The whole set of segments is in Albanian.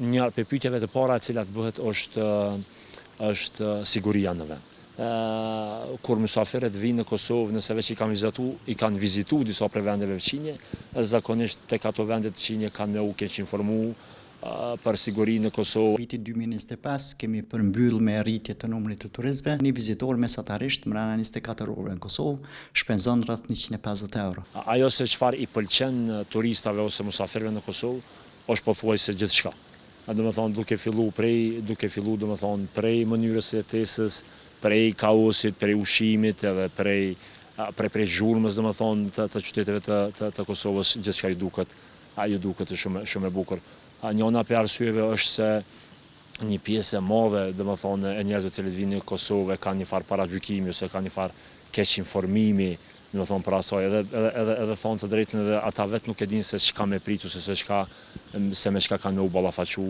Një prej pyetjeve të para e cilat bëhet është siguria në vend. Kur mysafirët vinë në Kosovë, nëse veç i kanë vizitu disa prej vendeve fqinje, zakonisht tek ato vendet fqinje kanë me u keq informu për sigurinë në Kosovë. Viti 2025 kemi përmbyll me rritje të numrit të turistëve. Një vizitor mesatarisht mbrana 24 orëve në Kosovë shpenzon rreth 150 euro. Ajo se çfarë i pëlqen turistave ose mysafirëve në Kosovë është pothuajse gjithçka. Domethënë duke fillu prej mënyrës së jetesës, prej kaosit, prej ushqimit edhe prej zhurmës domethënë të qyteteve të Kosovës, gjithçka ju duket shumë e bukur. Njëna prej arsyeve është se një pjesë e madhe domethënë e njerëzve që vinë në Kosovë kanë një farë paragjykimi ose kanë një farë keq informimi domethënë për asaj edhe thonë të drejtën edhe ata vetë nuk e dinë se çka me prit ose se me çka kanë me u ballafaqu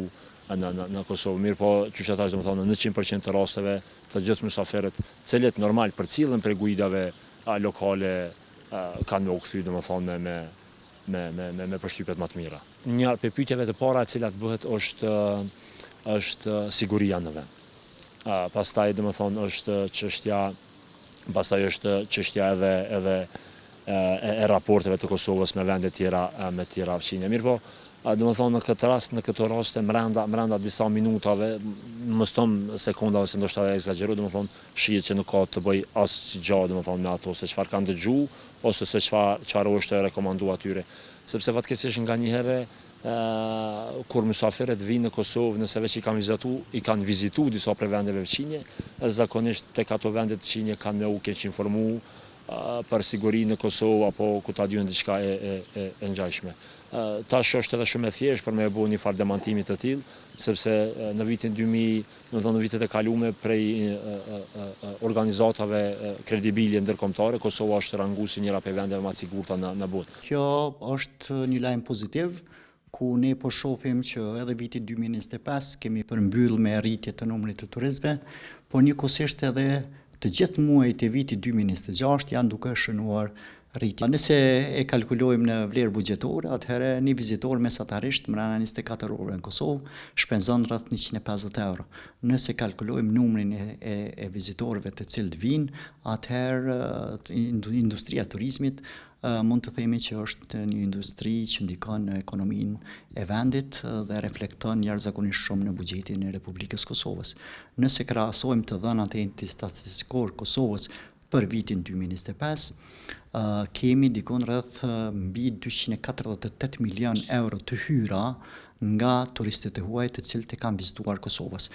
në Kosovë. Mirë po, qysh ata domethënë në 100% të rasteve të gjithë mysafirët, cilët normal përcillen prej guidave lokale kanë me u kthy domethënë me përshtypjet më të mira. Një prej pyetjeve të para e cilat bëhet është siguria në vend. Pastaj domethënë është çështja edhe e raporteve të Kosovës me vende tjera fqinje. Mirë po, domethënë në këto raste brenda disa minutave, mos them sekondave se ndoshta egzagjeroj, domethënë shihet që nuk ka të bëj asgjë domethënë me ato se çfarë kanë dëgjuar ose se çfarë është rekomanduar atyre. Sepse fatkeqësisht nganjëherë kur mysafirët vinë në Kosovë, nëse veç i kanë vizitu disa prej vendeve fqinje, zakonisht tek ato vendet fqinje kanë me u keq informu për sigurinë në Kosovë apo ku ta diun diçka e ngjashme. Tash është edhe shumë e thjeshtë për me bëu një farë demantimi të tillë, sepse në vitin 2000, domethënë në vitet e kaluara prej organizatave kredibile ndërkombëtare, Kosova është ranguar si njëra prej vendeve më të sigurta në botë. Kjo është një lajm pozitiv, ku ne po shohim që edhe viti 2025 kemi përmbyll me rritje të numrit të turistëve, por njëkohësisht edhe të gjithë muajt e vitit 2026 janë duke shënuar rritje. Nëse e kalkulojmë në vlerë buxhetore, atëherë një vizitor mesatarisht mbrana 24 orëve në Kosovë shpenzon rreth 150 euro. Nëse kalkulojmë numrin e vizitorëve të cilët vinë, atëherë industria e turizmit mund të themi që është një industri që ndikon në ekonominë e vendit dhe reflekton jashtëzakonisht shumë në buxhetin e Republikës Kosovës. Nëse krahasojmë të dhënat e Institutit Statistikor Kosovës për vitin 2025, kemi dikon rreth mbi 248 milion euro të hyra nga turistët e huaj të cilët e kanë vizituar Kosovës.